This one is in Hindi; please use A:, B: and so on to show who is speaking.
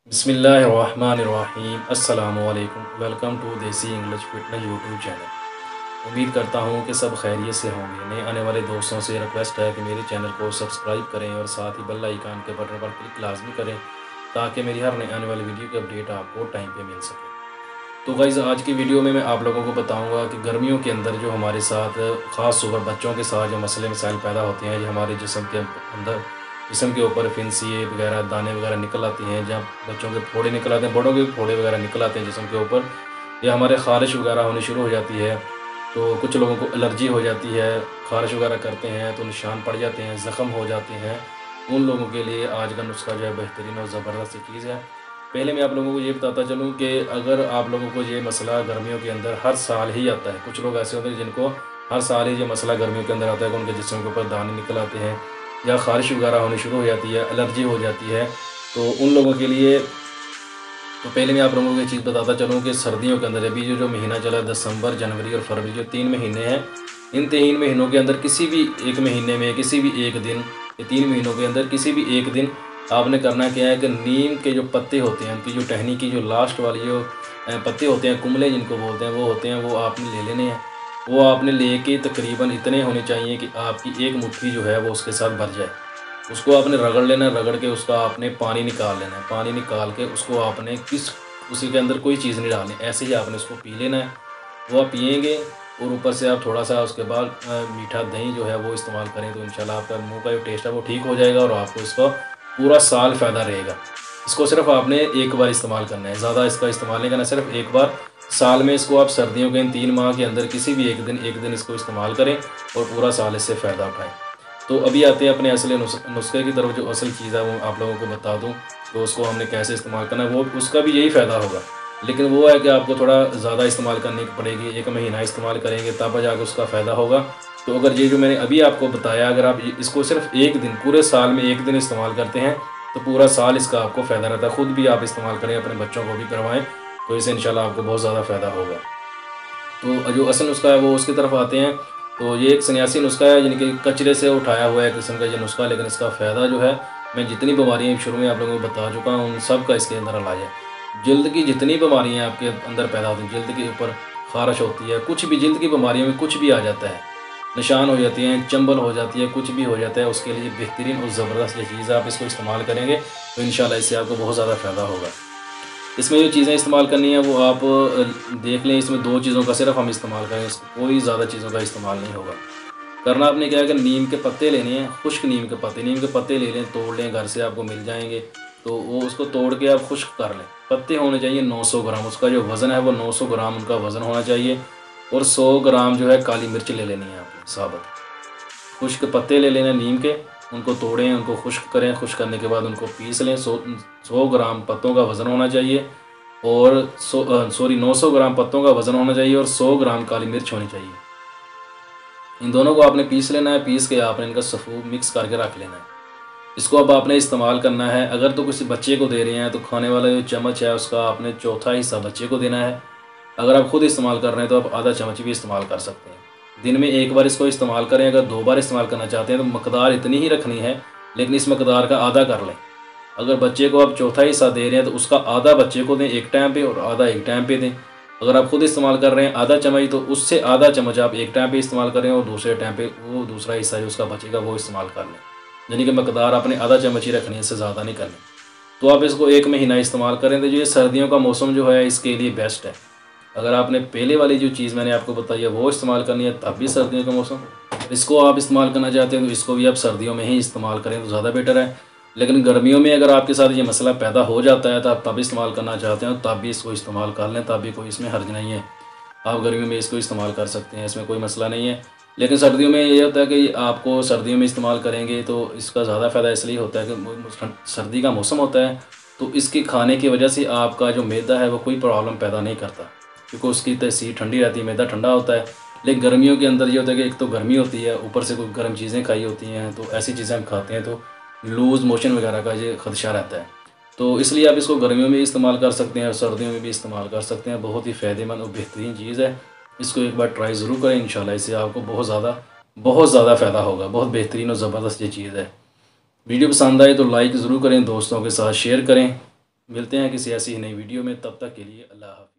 A: बिस्मिल्लाहिर्रहमानिर्रहीम अस्सलामुअलैकुम। वेलकम टू देसी इंग्लिश फिटनेस यूट्यूब चैनल। उम्मीद करता हूँ कि सब खैरियत से होंगे। नए आने वाले दोस्तों से रिक्वेस्ट है कि मेरे चैनल को सब्सक्राइब करें और साथ ही बेल आइकन के बटन पर क्लिक लाजमी करें ताकि मेरी हर नई आने वाली वीडियो की अपडेट आपको टाइम पे मिल सके। तो गाइज़, आज की वीडियो में मैं आप लोगों को बताऊंगा कि गर्मियों के अंदर जो हमारे साथ ख़ास तौर पर बच्चों के साथ जो मसले मसाइल पैदा होते हैं, जो हमारे जिस्म के ऊपर फिनसी वगैरह दाने वगैरह निकल आती हैं, जहाँ बच्चों के फोड़े निकल आते हैं, बड़ों के फोड़े वगैरह निकल आते हैं जिस्म के ऊपर, या हमारे ख़ारिश वगैरह होनी शुरू हो जाती है। तो कुछ लोगों को एलर्जी हो जाती है, ख़ारिश वगैरह करते हैं तो निशान पड़ जाते हैं, ज़ख़म हो जाते हैं। उन लोगों के लिए आज का नुस्खा जो है बेहतरीन और ज़बरदस्त चीज़ है। पहले मैं आप लोगों को ये बताता चलूँ कि अगर आप लोगों को ये मसला गर्मियों के अंदर हर साल ही आता है, कुछ लोग ऐसे होते हैं जिनको हर साल ही ये मसला गर्मियों के अंदर आता है कि उनके जिस्म के ऊपर दाने निकल आते हैं या ख़ारिश वगैरह होनी शुरू हो जाती है, एलर्जी हो जाती है। तो उन लोगों के लिए तो पहले मैं आप लोगों को ये चीज़ बताता चलूँ कि सर्दियों के अंदर अभी जो महीना चला है, दिसंबर, जनवरी और फरवरी, जो 3 महीने हैं, इन 3 महीनों के अंदर किसी भी एक महीने में किसी भी एक दिन, ये 3 महीनों के अंदर किसी भी एक दिन आपने करना क्या है कि नीम के जो पत्ते होते हैं, उनकी जो टहनी की जो लास्ट वाली जो पत्ते होते हैं, कुमले जिनको बोलते हैं, वो होते हैं, वो आपने ले लेने हैं। वो आपने लेके तकरीबन इतने होने चाहिए कि आपकी एक मुट्ठी जो है वो उसके साथ भर जाए। उसको आपने रगड़ लेना है, रगड़ के उसका आपने पानी निकाल लेना है। पानी निकाल के उसको आपने उसी के अंदर कोई चीज़ नहीं डालनी, ऐसे ही आपने उसको पी लेना है। वो आप पिएंगे और ऊपर से आप थोड़ा सा उसके बाद मीठा दही जो है वो इस्तेमाल करें तो इंशाल्लाह आपका मुंह का जो टेस्ट है वो ठीक हो जाएगा और आपको इसका पूरा साल फ़ायदा रहेगा। इसको सिर्फ आपने एक बार इस्तेमाल करना है, ज़्यादा इसका इस्तेमाल नहीं करना, सिर्फ एक बार साल में। इसको आप सर्दियों के इन 3 माह के अंदर किसी भी एक दिन इसको इस्तेमाल करें और पूरा साल इससे फ़ायदा उठाएँ। तो अभी आते हैं अपने असली नुस्खे की तरफ। जो असल चीज़ है वो आप लोगों को बता दूं तो उसको हमने कैसे इस्तेमाल करना है, वो उसका भी यही फ़ायदा होगा, लेकिन वो है कि आपको थोड़ा ज़्यादा इस्तेमाल करनी पड़ेगी। 1 महीना इस्तेमाल करेंगे तब जाकर उसका फ़ायदा होगा। तो अगर ये जो मैंने अभी आपको बताया, अगर आप इसको सिर्फ एक दिन, पूरे साल में एक दिन इस्तेमाल करते हैं तो पूरा साल इसका आपको फ़ायदा रहता है। ख़ुद भी आप इस्तेमाल करें, अपने बच्चों को भी करवाएँ, तो इससे इंशाल्लाह आपको बहुत ज़्यादा फ़ायदा होगा। तो जो असल नुस्खा है वो उसकी तरफ आते हैं। तो ये एक सन्यासी नुस्खा है, यानी कि कचरे से उठाया हुआ है किस्म का ये नुस्खा, लेकिन इसका फ़ायदा जो है, मैं जितनी बीमारियाँ शुरू में आप लोगों को बता चुका हूँ, उन सब का इसके अंदर इलाज है। जल्द की जितनी बीमारियाँ आपके अंदर पैदा होती हैं, जल्द के ऊपर ख़ारिश होती है, कुछ भी जल्द की बीमारियों में कुछ भी आ जाता है, निशान हो जाती हैं, चंबल हो जाती है, कुछ भी हो जाता है, उसके लिए बेहतरीन और ज़बरदस्त ये चीज़ है। आप इसको इस्तेमाल करेंगे तो इंशाल्लाह इससे आपको बहुत ज़्यादा फ़ायदा होगा। इसमें जो चीज़ें इस्तेमाल करनी है वो आप देख लें। इसमें 2 चीज़ों का सिर्फ हम इस्तेमाल करें, कोई ज़्यादा चीज़ों का इस्तेमाल नहीं होगा। करना आपने क्या है कि नीम के पत्ते लेने हैं, खुश्क नीम के पत्ते ले लें, तोड़ लें, घर से आपको मिल जाएंगे। तो वो उसको तोड़ के आप खुश्क कर लें। पत्ते होने चाहिए 900 ग्राम, उसका जो वज़न है वो 900 ग्राम उनका वज़न होना चाहिए। और 100 ग्राम जो है काली मिर्च ले लेनी है आपने साबुत। खुश्क पत्ते ले लेने नीम के, उनको तोड़ें, उनको खुश्क करें, खुश्क करने के बाद उनको पीस लें। 100 ग्राम पत्तों का वज़न होना चाहिए और 900 ग्राम पत्तों का वज़न होना चाहिए और 100 ग्राम काली मिर्च होनी चाहिए। इन दोनों को आपने पीस लेना है। पीस के आपने इनका सफ़ू मिक्स करके रख लेना है। इसको अब आपने इस्तेमाल करना है। अगर तो किसी बच्चे को दे रहे हैं तो खाने वाला जो चम्मच है उसका आपने चौथा हिस्सा बच्चे को देना है। अगर आप ख़ुद इस्तेमाल कर रहे हैं तो आप आधा चम्मच भी इस्तेमाल कर सकते हैं। दिन में 1 बार इसको इस्तेमाल करें। अगर 2 बार इस्तेमाल करना चाहते हैं तो मकदार इतनी ही रखनी है, लेकिन इस मकदार का आधा कर लें। अगर बच्चे को आप चौथा हिस्सा दे रहे हैं तो उसका आधा बच्चे को दें एक टाइम पे और आधा एक टाइम पे दें। अगर आप खुद इस्तेमाल कर रहे हैं आधा चम्मच, तो उससे आधा चम्मच आप एक टाइम पे इस्तेमाल करें और दूसरे टाइम पे वो दूसरा हिस्सा जो उसका बचेगा वो इस्तेमाल कर लें। यानी कि मकदार आपने आधा चम्मच ही रखनी है, इससे ज़्यादा नहीं करनी। तो आप इसको 1 महीना इस्तेमाल करें तो ये सर्दियों का मौसम जो है इसके लिए बेस्ट है। अगर आपने पहले वाली जो चीज़ मैंने आपको बताई है वो इस्तेमाल करनी है तब भी सर्दियों का मौसम, इसको आप इस्तेमाल करना चाहते हैं तो इसको भी आप सर्दियों में ही इस्तेमाल करें तो ज़्यादा बेटर है। लेकिन गर्मियों में अगर आपके साथ ये मसला पैदा हो जाता है तो आप तब इस्तेमाल करना चाहते हैं तब भी इसको इस्तेमाल कर लें, तब भी कोई इसमें हर्ज नहीं है। आप गर्मियों में इसको इस्तेमाल कर सकते हैं, इसमें कोई मसला नहीं है। लेकिन सर्दियों में ये होता है कि आपको सर्दियों में इस्तेमाल करेंगे तो इसका ज़्यादा फ़ायदा इसलिए होता है कि सर्दी का मौसम होता है, तो इसके खाने की वजह से आपका जो मैदा है वो कोई प्रॉब्लम पैदा नहीं करता, क्योंकि उसकी तसीर ठंडी रहती है, मैदा ठंडा होता है। लेकिन गर्मियों के अंदर ये होता है कि एक तो गर्मी होती है, ऊपर से कोई गर्म चीज़ें खाई होती हैं, तो ऐसी चीज़ें हम खाते हैं तो लूज़ मोशन वगैरह का ये खदशा रहता है। तो इसलिए आप इसको गर्मियों में भी इस्तेमाल कर सकते हैं और सर्दियों में भी इस्तेमाल कर सकते हैं। बहुत ही फ़ायदेमंद और बेहतरीन चीज़ है। इसको एक बार ट्राई ज़रूर करें, इंशाल्लाह इससे आपको बहुत ज़्यादा फ़ायदा होगा। बहुत बेहतरीन और ज़बरदस्त ये चीज़ है। वीडियो पसंद आए तो लाइक ज़रूर करें, दोस्तों के साथ शेयर करें। मिलते हैं किसी ऐसी ही नई वीडियो में, तब तक के लिए अल्लाह हाफ़िज़।